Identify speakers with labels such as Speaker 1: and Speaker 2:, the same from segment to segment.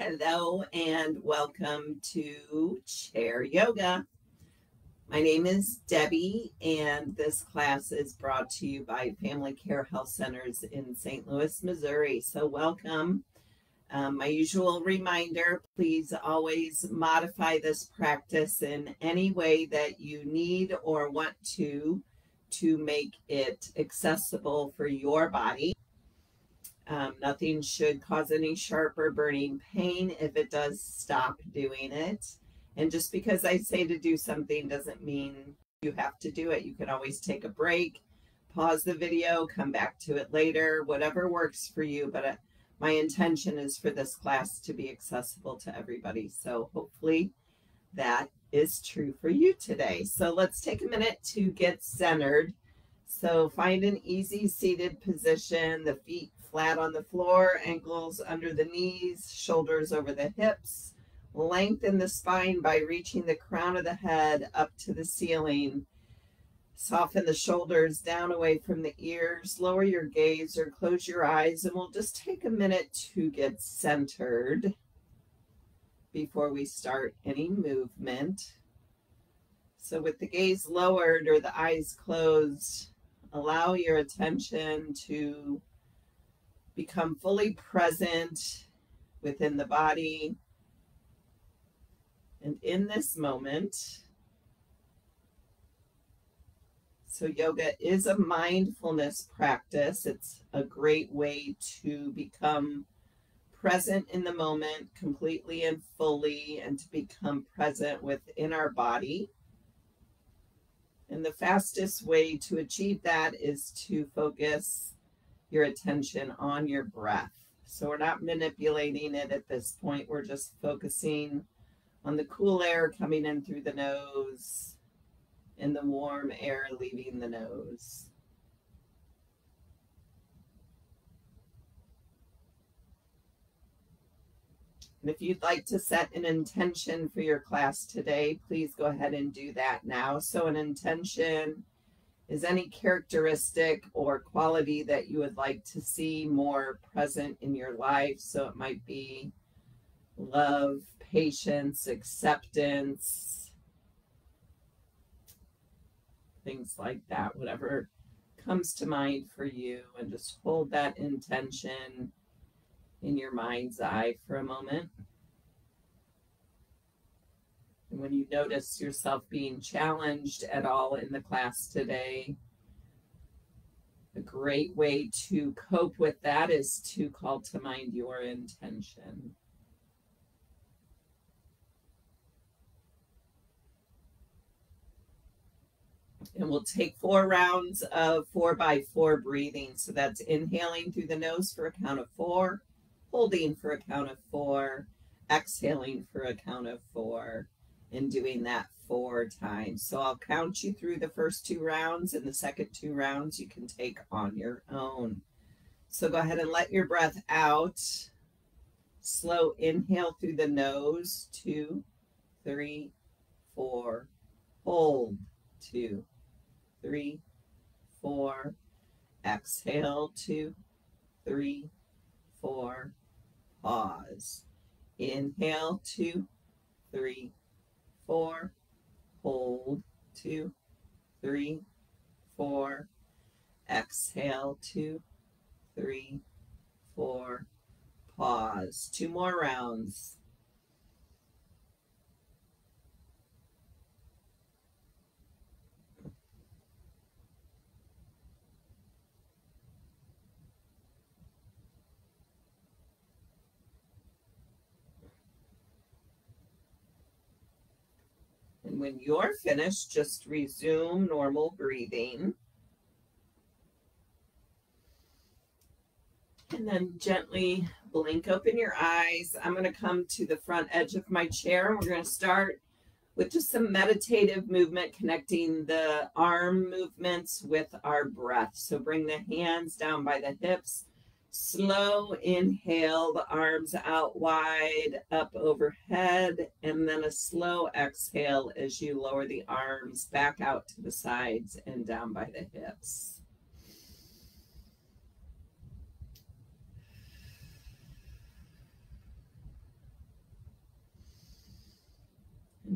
Speaker 1: Hello and welcome to Chair Yoga. My name is Debbie, and this class is brought to you by Family Care Health Centers in St. Louis, Missouri. So welcome. My usual reminder, please always modify this practice in any way that you need or want to make it accessible for your body. Nothing should cause any sharp or burning pain. If it does, stop doing it. And just because I say to do something doesn't mean you have to do it. You can always take a break, pause the video, come back to it later, whatever works for you. But my intention is for this class to be accessible to everybody. So hopefully that is true for you today. So let's take a minute to get centered. So find an easy seated position, the feet flat on the floor, ankles under the knees, shoulders over the hips. Lengthen the spine by reaching the crown of the head up to the ceiling. Soften the shoulders down away from the ears. Lower your gaze or close your eyes, and we'll just take a minute to get centered before we start any movement. So with the gaze lowered or the eyes closed, allow your attention to become fully present within the body and in this moment. So yoga is a mindfulness practice. It's a great way to become present in the moment completely and fully, and to become present within our body. And the fastest way to achieve that is to focus your attention on your breath. So we're not manipulating it at this point. We're just focusing on the cool air coming in through the nose and the warm air leaving the nose. And if you'd like to set an intention for your class today, please go ahead and do that now. So an intention is any characteristic or quality that you would like to see more present in your life. So it might be love, patience, acceptance, things like that, whatever comes to mind for you. And just hold that intention in your mind's eye for a moment. And when you notice yourself being challenged at all in the class today, a great way to cope with that is to call to mind your intention. And we'll take 4 rounds of 4x4 breathing. So that's inhaling through the nose for a count of 4, holding for a count of 4, exhaling for a count of 4, and doing that 4 times. So I'll count you through the first 2 rounds, and the second 2 rounds you can take on your own. So go ahead and let your breath out. Slow inhale through the nose, 2, 3, 4. Hold, 2, 3, 4. Exhale, 2, 3, 4. Pause. Inhale, 2, 3, 4. Hold, 2, 3, 4. Exhale, 2, 3, 4. Pause. 2 more rounds. And when you're finished, just resume normal breathing. And then gently blink open your eyes. I'm going to come to the front edge of my chair. We're going to start with just some meditative movement, connecting the arm movements with our breath. So bring the hands down by the hips. Slow inhale, the arms out wide, up overhead, and then a slow exhale as you lower the arms back out to the sides and down by the hips.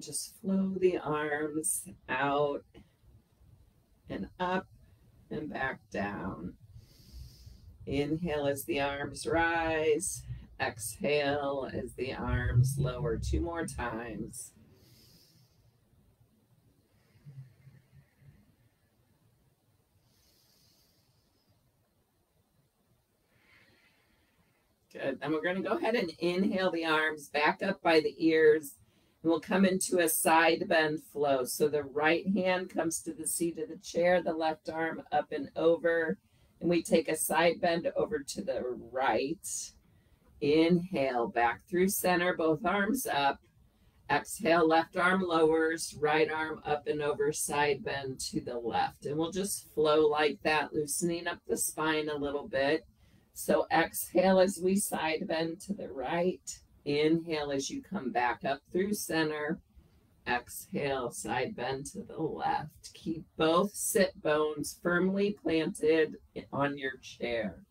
Speaker 1: just flow the arms out and up and back down. Inhale as the arms rise. Exhale as the arms lower. 2 more times. Good. Then we're going to go ahead and inhale the arms back up by the ears. And we'll come into a side bend flow. So the right hand comes to the seat of the chair, the left arm up and over. And we take a side bend over to the right. Inhale, back through center, both arms up. Exhale, left arm lowers, right arm up and over, side bend to the left. And we'll just flow like that, loosening up the spine a little bit. So exhale as we side bend to the right. Inhale as you come back up through center. Exhale, side bend to the left. Keep both sit bones firmly planted on your chair.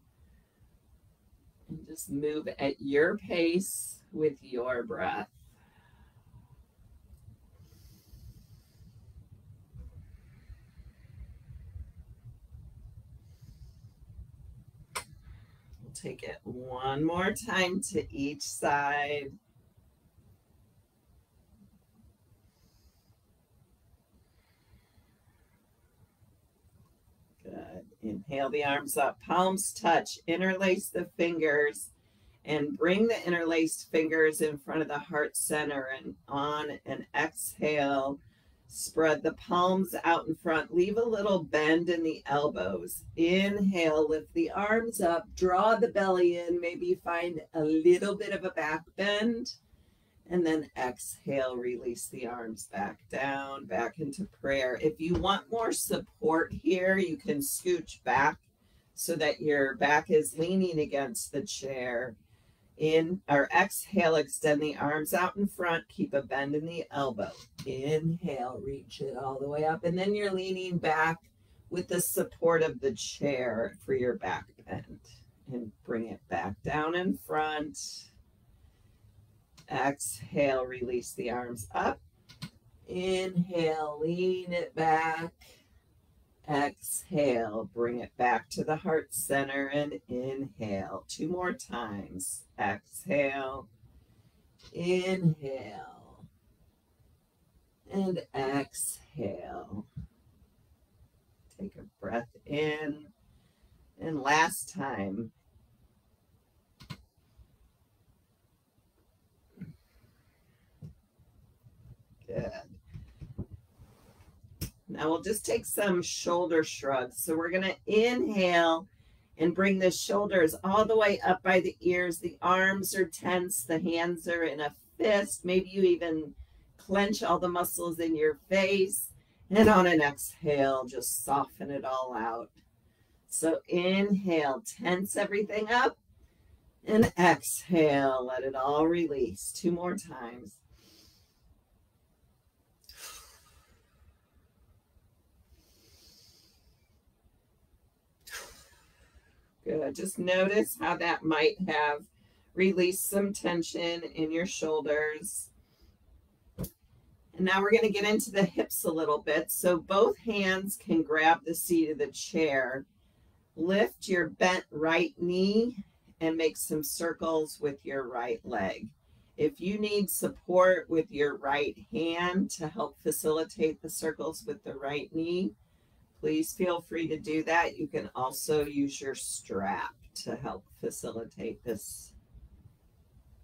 Speaker 1: And just move at your pace with your breath. We'll take it one more time to each side. Good. Inhale the arms up, palms touch, interlace the fingers, and bring the interlaced fingers in front of the heart center, and on an exhale, spread the palms out in front. Leave a little bend in the elbows. Inhale, lift the arms up, draw the belly in, maybe find a little bit of a back bend. And then exhale, release the arms back down, back into prayer. If you want more support here, you can scooch back so that your back is leaning against the chair. Exhale, extend the arms out in front, keep a bend in the elbow. Inhale, reach it all the way up, and then you're leaning back with the support of the chair for your back bend. And bring it back down in front. Exhale, release the arms up. Inhale, lean it back. Exhale, bring it back to the heart center and inhale. 2 more times. Exhale, inhale, and exhale. Take a breath in. And last time. Good. Now we'll just take some shoulder shrugs. So we're going to inhale and bring the shoulders all the way up by the ears. The arms are tense. The hands are in a fist. Maybe you even clench all the muscles in your face. And on an exhale, just soften it all out. So inhale, tense everything up. And exhale, let it all release. 2 more times. Good. Just notice how that might have released some tension in your shoulders. And now we're going to get into the hips a little bit. So both hands can grab the seat of the chair. Lift your bent right knee and make some circles with your right leg. If you need support with your right hand to help facilitate the circles with the right knee, please feel free to do that. You can also use your strap to help facilitate this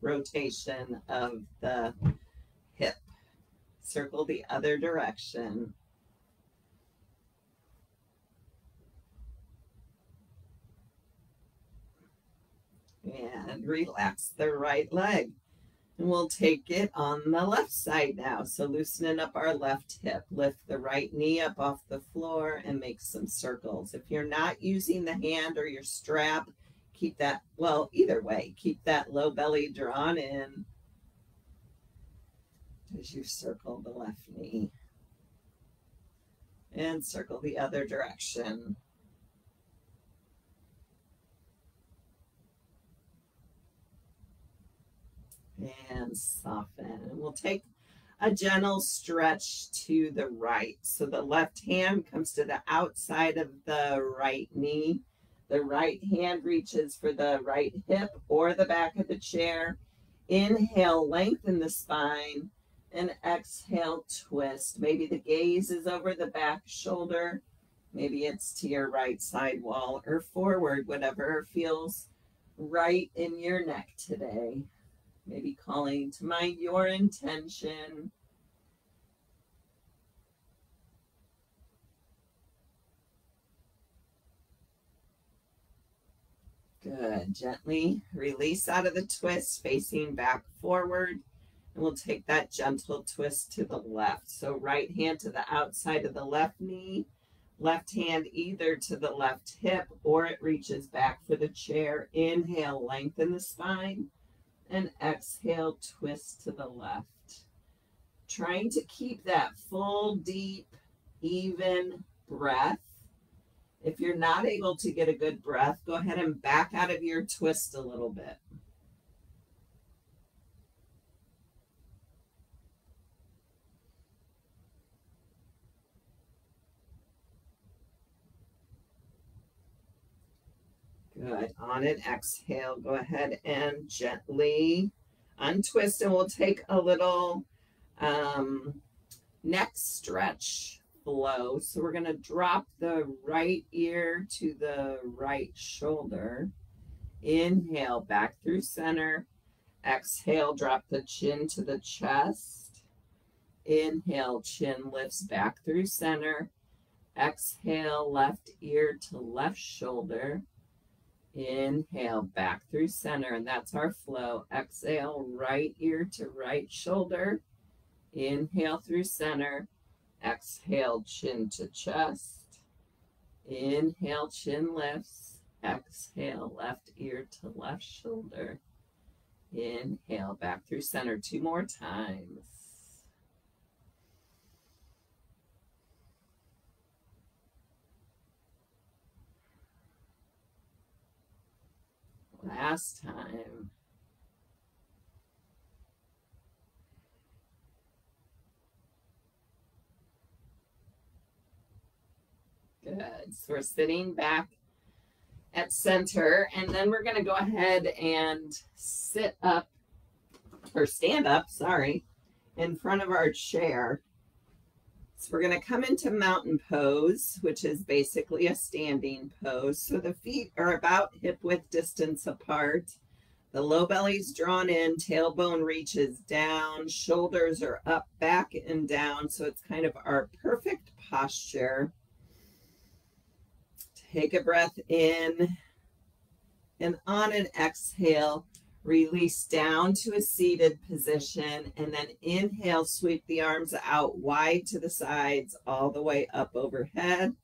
Speaker 1: rotation of the hip. Circle the other direction. And relax the right leg. And we'll take it on the left side now. So loosening up our left hip. Lift the right knee up off the floor and make some circles. If you're not using the hand or your strap, keep that, well, either way, keep that low belly drawn in as you circle the left knee. And circle the other direction. And soften. And we'll take a gentle stretch to the right. So the left hand comes to the outside of the right knee. The right hand reaches for the right hip or the back of the chair. Inhale, lengthen the spine, and exhale, twist. Maybe the gaze is over the back shoulder. Maybe it's to your right side wall or forward, whatever feels right in your neck today. Maybe calling to mind your intention. Good. Gently release out of the twist, facing back forward. And we'll take that gentle twist to the left. So right hand to the outside of the left knee. Left hand either to the left hip or it reaches back for the chair. Inhale, lengthen the spine. And exhale, twist to the left. Trying to keep that full, deep, even breath. If you're not able to get a good breath, go ahead and back out of your twist a little bit. Good. On an exhale, go ahead and gently untwist, and we'll take a little neck stretch flow. So we're going to drop the right ear to the right shoulder. Inhale, back through center. Exhale, drop the chin to the chest. Inhale, chin lifts back through center. Exhale, left ear to left shoulder. Inhale, back through center, and that's our flow. Exhale, right ear to right shoulder. Inhale through center. Exhale, chin to chest. Inhale, chin lifts. Exhale, left ear to left shoulder. Inhale, back through center. 2 more times. Last time. Good. So we're sitting back at center, and then we're going to go ahead and sit up, or stand up, sorry, in front of our chair. So we're going to come into mountain pose, which is basically a standing pose. So the feet are about hip width distance apart. The low belly's drawn in, tailbone reaches down, shoulders are up, back, and down. So it's kind of our perfect posture. Take a breath in, and on an exhale, release down to a seated position, and then inhale, sweep the arms out wide to the sides, all the way up overhead.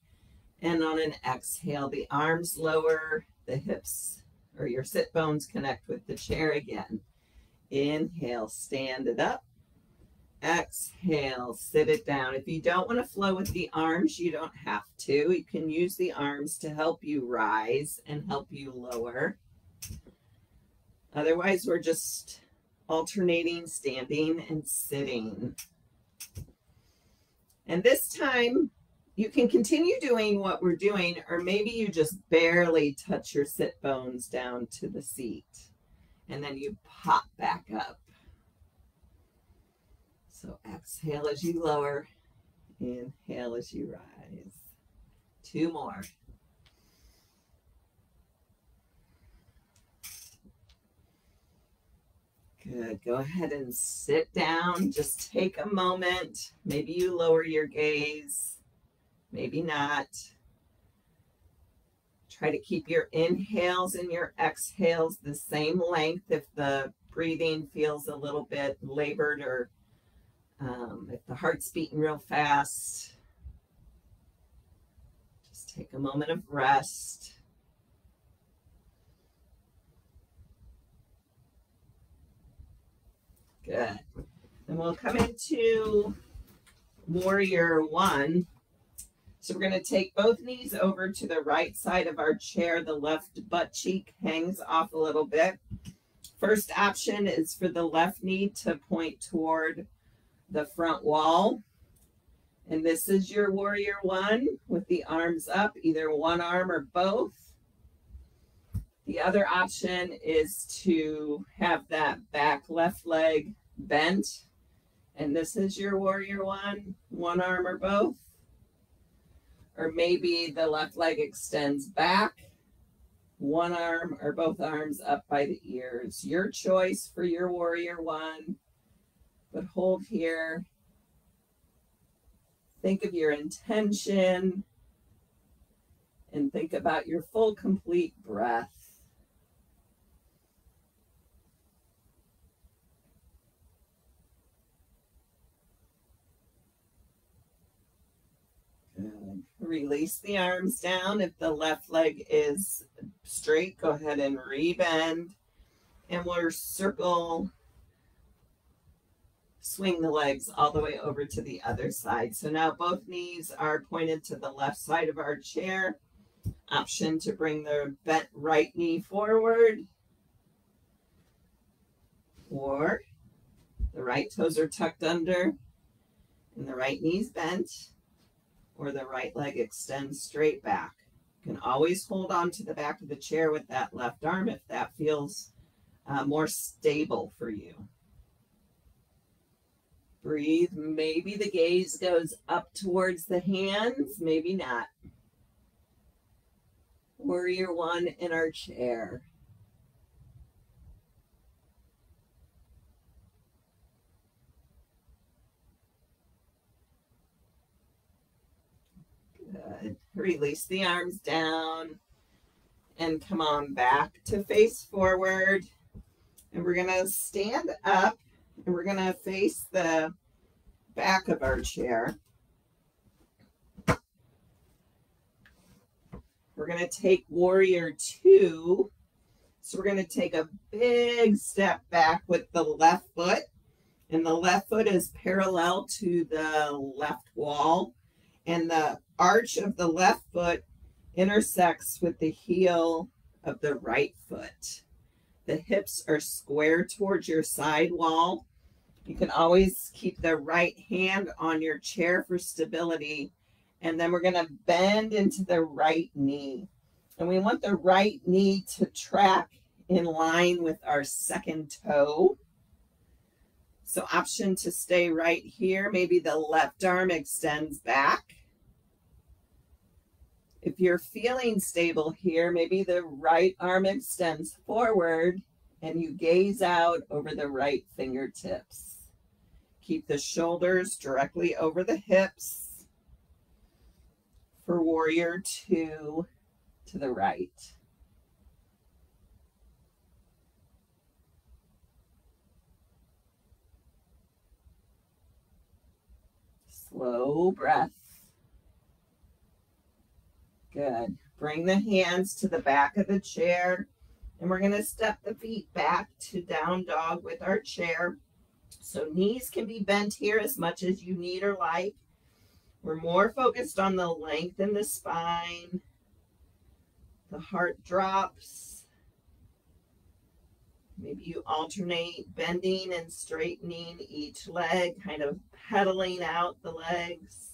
Speaker 1: And on an exhale, the arms lower, the hips or your sit bones connect with the chair again. Inhale, stand it up. Exhale, sit it down. If you don't want to flow with the arms, you don't have to. You can use the arms to help you rise and help you lower. Otherwise, we're just alternating standing and sitting. And this time, you can continue doing what we're doing, or maybe you just barely touch your sit bones down to the seat, and then you pop back up. So exhale as you lower, inhale as you rise. 2 more. Good. Go ahead and sit down. Just take a moment. Maybe you lower your gaze. Maybe not. Try to keep your inhales and your exhales the same length. If the breathing feels a little bit labored, or if the heart's beating real fast, just take a moment of rest. Good. Then we'll come into Warrior One. So we're going to take both knees over to the right side of our chair. The left butt cheek hangs off a little bit. First option is for the left knee to point toward the front wall. And this is your warrior one with the arms up, either one arm or both. The other option is to have that back left leg bent. And this is your warrior one arm or both. Or maybe the left leg extends back, one arm or both arms up by the ears. Your choice for your warrior one. But hold here. Think of your intention. And think about your full, complete breath. Good. Release the arms down. If the left leg is straight, go ahead and rebend. And we'll swing the legs all the way over to the other side. So now both knees are pointed to the left side of our chair. Option to bring the bent right knee forward. Or the right toes are tucked under and the right knee's bent. Or the right leg extends straight back. You can always hold on to the back of the chair with that left arm if that feels more stable for you. Breathe. Maybe the gaze goes up towards the hands, maybe not. Warrior one in our chair. Good. Release the arms down and come on back to face forward. And we're going to stand up and we're going to face the back of our chair. We're going to take warrior two. So we're going to take a big step back with the left foot. And the left foot is parallel to the left wall. And the arch of the left foot intersects with the heel of the right foot. The hips are square towards your side wall. You can always keep the right hand on your chair for stability. And then we're going to bend into the right knee. And we want the right knee to track in line with our second toe. So option to stay right here. Maybe the left arm extends back. If you're feeling stable here, maybe the right arm extends forward and you gaze out over the right fingertips. Keep the shoulders directly over the hips for warrior two to the right. Slow breath. Good. Bring the hands to the back of the chair. And we're going to step the feet back to down dog with our chair. So knees can be bent here as much as you need or like. We're more focused on the length in the spine. The heart drops. Maybe you alternate bending and straightening each leg, kind of pedaling out the legs.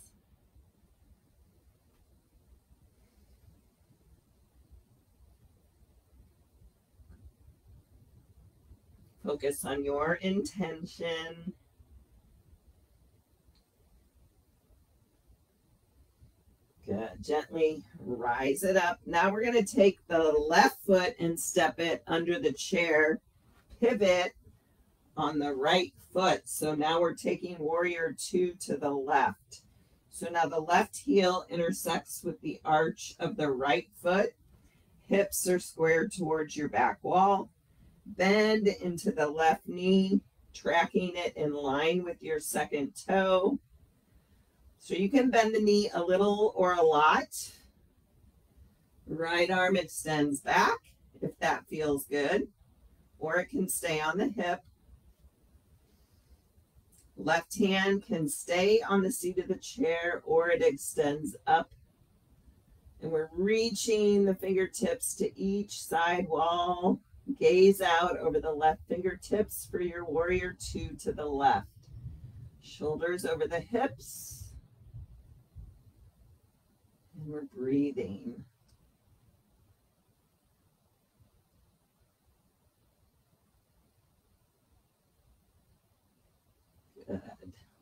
Speaker 1: Focus on your intention. Good. Gently rise it up. Now we're going to take the left foot and step it under the chair. Pivot on the right foot. So now we're taking warrior two to the left. So now the left heel intersects with the arch of the right foot. Hips are square towards your back wall. Bend into the left knee, tracking it in line with your second toe. So you can bend the knee a little or a lot. Right arm extends back if that feels good, or it can stay on the hip. Left hand can stay on the seat of the chair or it extends up. And we're reaching the fingertips to each side wall. Gaze out over the left fingertips for your warrior two to the left. Shoulders over the hips. And we're breathing. Good.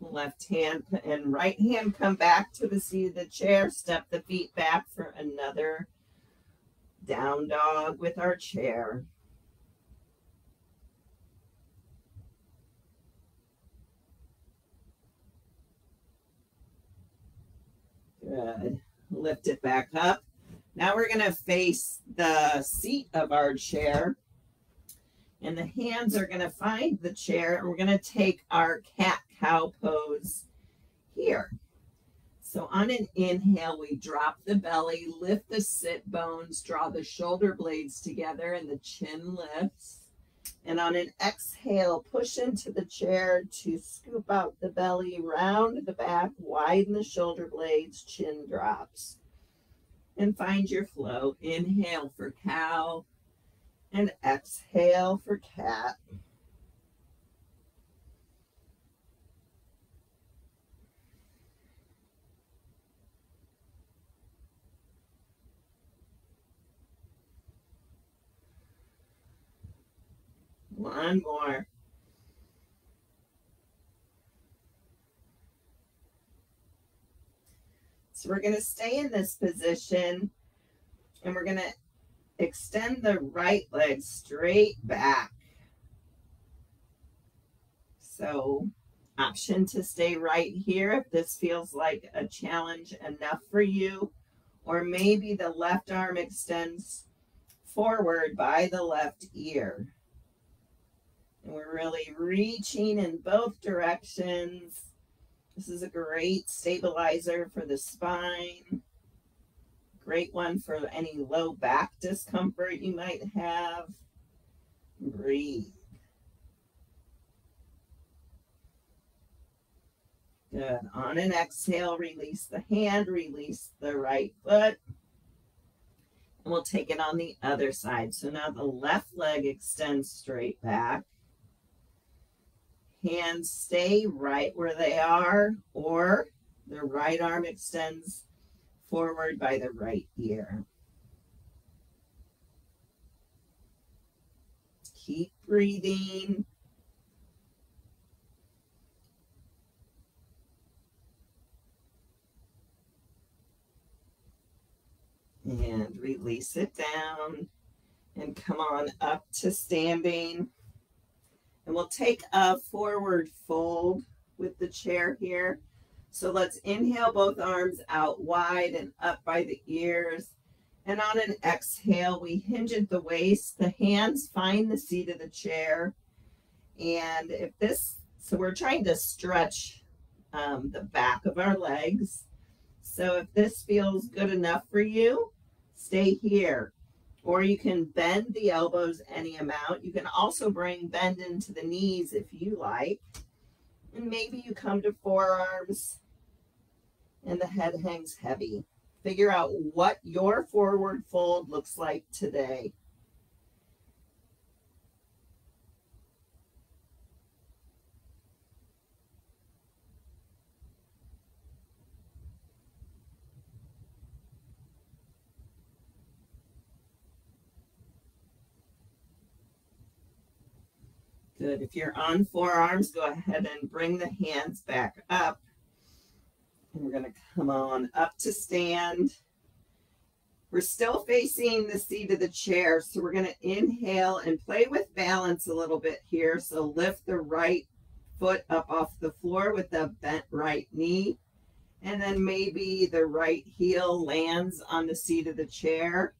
Speaker 1: Left hand and right hand come back to the seat of the chair. Step the feet back for another down dog with our chair. Good. Lift it back up. Now we're going to face the seat of our chair. And the hands are going to find the chair. And we're going to take our cat-cow pose here. So on an inhale, we drop the belly, lift the sit bones, draw the shoulder blades together, and the chin lifts. And on an exhale, push into the chair to scoop out the belly, round the back, widen the shoulder blades, chin drops. And find your flow. Inhale for cow and exhale for cat. One more. So we're going to stay in this position and we're going to extend the right leg straight back. So option to stay right here if this feels like a challenge enough for you, or maybe the left arm extends forward by the left ear. And we're really reaching in both directions. This is a great stabilizer for the spine. Great one for any low back discomfort you might have. Breathe. Good. On an exhale, release the hand, release the right foot. And we'll take it on the other side. So now the left leg extends straight back. Hands stay right where they are, or the right arm extends forward by the right ear. Keep breathing. And release it down and come on up to standing. And we'll take a forward fold with the chair here. So let's inhale both arms out wide and up by the ears. And on an exhale, we hinge at the waist. The hands find the seat of the chair. And if this, so we're trying to stretch the back of our legs. So if this feels good enough for you, stay here. Or you can bend the elbows any amount. You can also bring bend into the knees if you like. And maybe you come to forearms and the head hangs heavy. Figure out what your forward fold looks like today. Good. If you're on forearms, go ahead and bring the hands back up. And we're going to come on up to stand. We're still facing the seat of the chair, so we're going to inhale and play with balance a little bit here. So lift the right foot up off the floor with the bent right knee. And then maybe the right heel lands on the seat of the chair.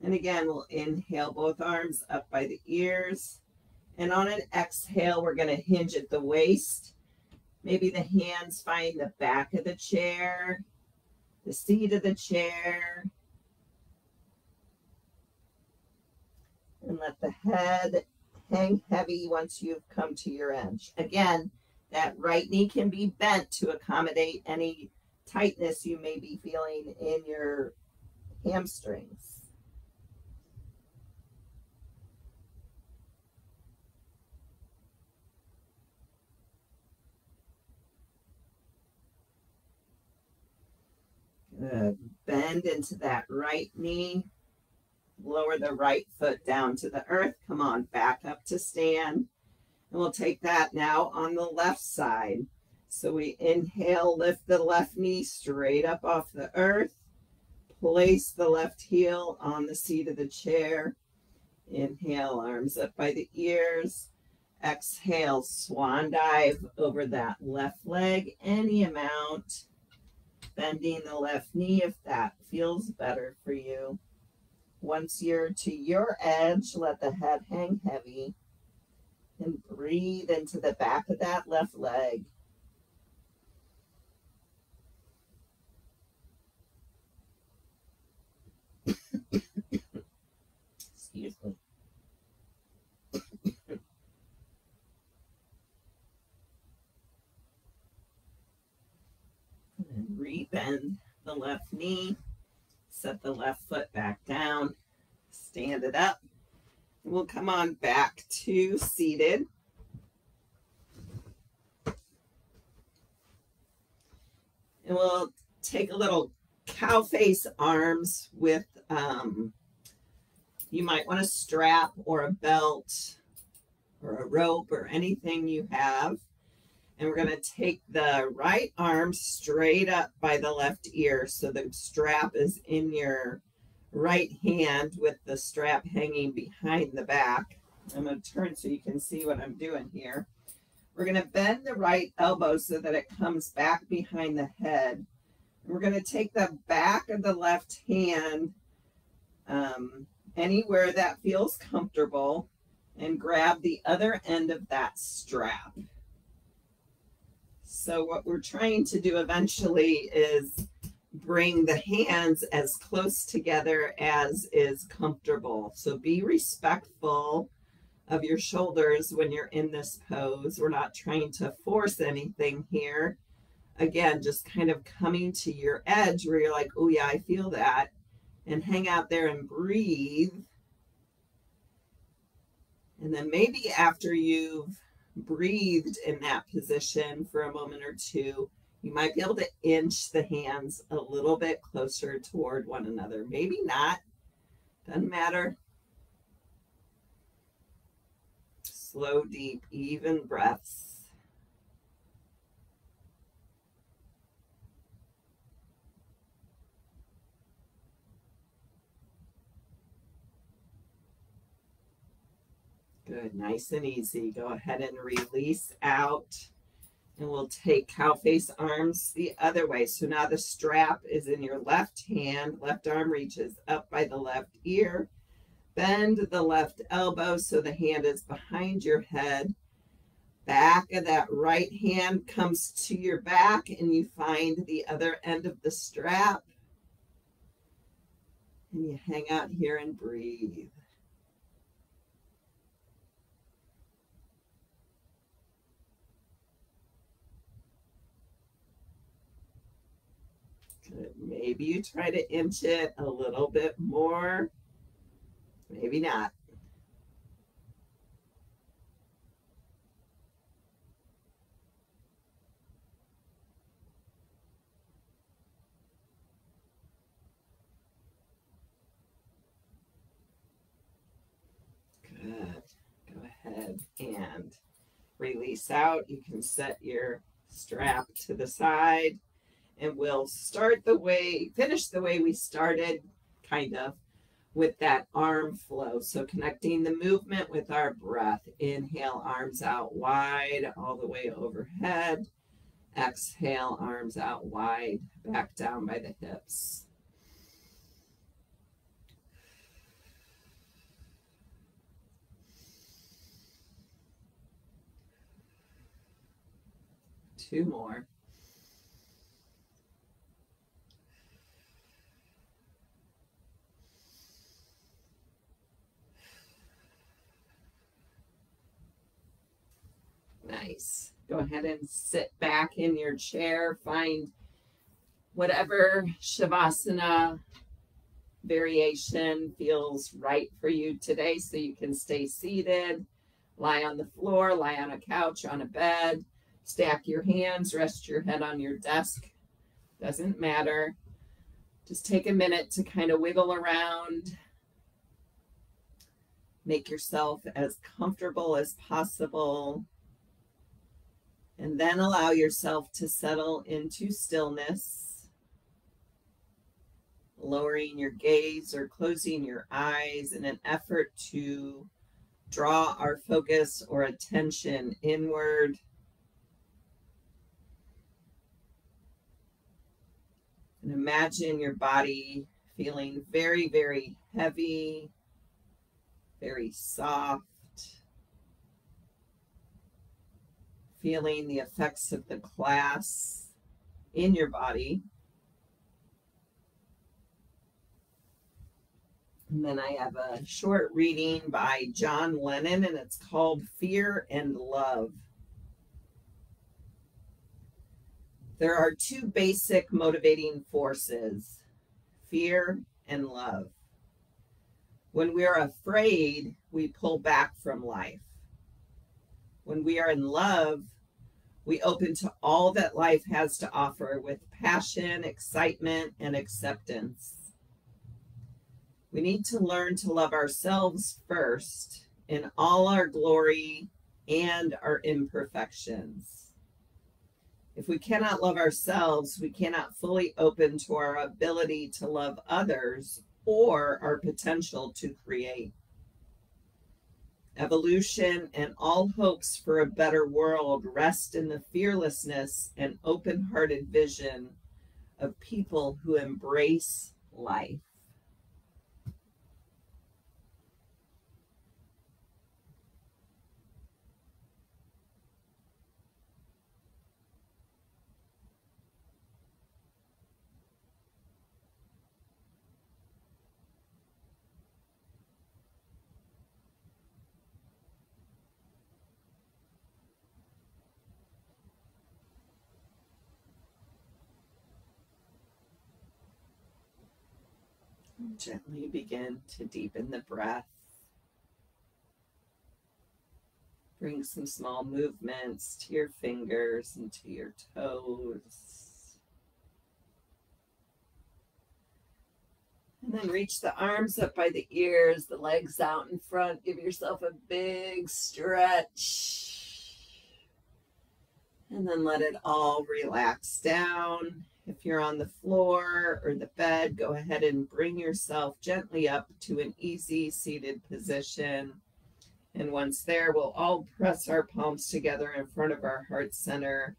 Speaker 1: And again, we'll inhale both arms up by the ears. And on an exhale, we're going to hinge at the waist. Maybe the hands find the back of the chair, the seat of the chair. And let the head hang heavy once you've come to your edge. Again, that right knee can be bent to accommodate any tightness you may be feeling in your hamstrings. Good. Bend into that right knee. Lower the right foot down to the earth. Come on, back up to stand. And we'll take that now on the left side. So we inhale, lift the left knee straight up off the earth. Place the left heel on the seat of the chair. Inhale, arms up by the ears. Exhale, swan dive over that left leg, any amount. Bending the left knee if that feels better for you. Once you're to your edge, let the head hang heavy. And breathe into the back of that left leg. Excuse me. And then rebend the left knee. Set the left foot back down. Stand it up. We'll come on back to seated. And we'll take a little cow face arms with, you might want a strap or a belt or a rope or anything you have. And we're going to take the right arm straight up by the left ear. So the strap is in your right hand with the strap hanging behind the back. I'm going to turn so you can see what I'm doing here. We're going to bend the right elbow so that it comes back behind the head. And we're going to take the back of the left hand anywhere that feels comfortable and grab the other end of that strap. So what we're trying to do eventually is bring the hands as close together as is comfortable. So be respectful of your shoulders when you're in this pose. We're not trying to force anything here. Again, just kind of coming to your edge where you're like, oh yeah, I feel that. And hang out there and breathe. And then maybe after you've breathed in that position for a moment or two, you might be able to inch the hands a little bit closer toward one another. Maybe not. Doesn't matter. Slow, deep, even breaths. Good, nice and easy. Go ahead and release out. And we'll take cow face arms the other way. So now the strap is in your left hand. Left arm reaches up by the left ear. Bend the left elbow so the hand is behind your head. Back of that right hand comes to your back and you find the other end of the strap. And you hang out here and breathe. Good. Maybe you try to inch it a little bit more. Maybe not. Good. Go ahead and release out. You can set your strap to the side. And we'll finish the way we started, kind of, with that arm flow. So connecting the movement with our breath. Inhale, arms out wide, all the way overhead. Exhale, arms out wide, back down by the hips. Two more. Nice. Go ahead and sit back in your chair. Find whatever Shavasana variation feels right for you today so you can stay seated. Lie on the floor, lie on a couch, on a bed. Stack your hands, rest your head on your desk. Doesn't matter. Just take a minute to kind of wiggle around. Make yourself as comfortable as possible. And then allow yourself to settle into stillness, lowering your gaze or closing your eyes in an effort to draw our focus or attention inward. And imagine your body feeling very, very heavy, very soft. Feeling the effects of the class in your body. And then I have a short reading by John Lennon, and it's called Fear and Love. There are two basic motivating forces, fear and love. When we are afraid, we pull back from life. When we are in love, we open to all that life has to offer with passion, excitement, and acceptance. We need to learn to love ourselves first in all our glory and our imperfections. If we cannot love ourselves, we cannot fully open to our ability to love others or our potential to create. Evolution and all hopes for a better world rest in the fearlessness and open-hearted vision of people who embrace life. Gently begin to deepen the breath. Bring some small movements to your fingers and to your toes. And then reach the arms up by the ears, the legs out in front. Give yourself a big stretch. And then let it all relax down. If you're on the floor or the bed, go ahead and bring yourself gently up to an easy seated position. And once there, we'll all press our palms together in front of our heart center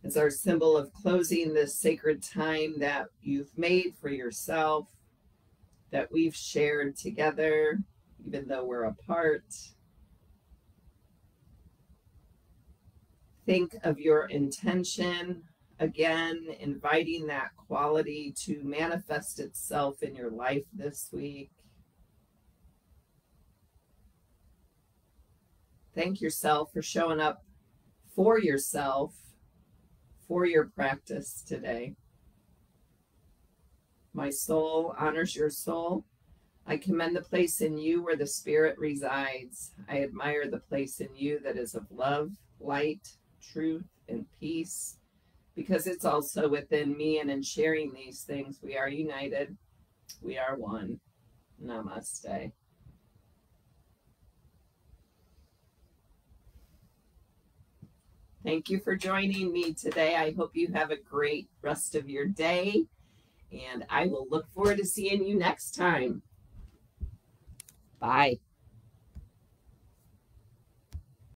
Speaker 1: as our symbol of closing this sacred time that you've made for yourself, that we've shared together, even though we're apart. Think of your intention. Again, inviting that quality to manifest itself in your life this week. Thank yourself for showing up for yourself, for your practice today. My soul honors your soul. I commend the place in you where the Spirit resides. I admire the place in you that is of love, light, truth, and peace. Because it's also within me, and in sharing these things, we are united. We are one. Namaste. Thank you for joining me today. I hope you have a great rest of your day, and I will look forward to seeing you next time. Bye.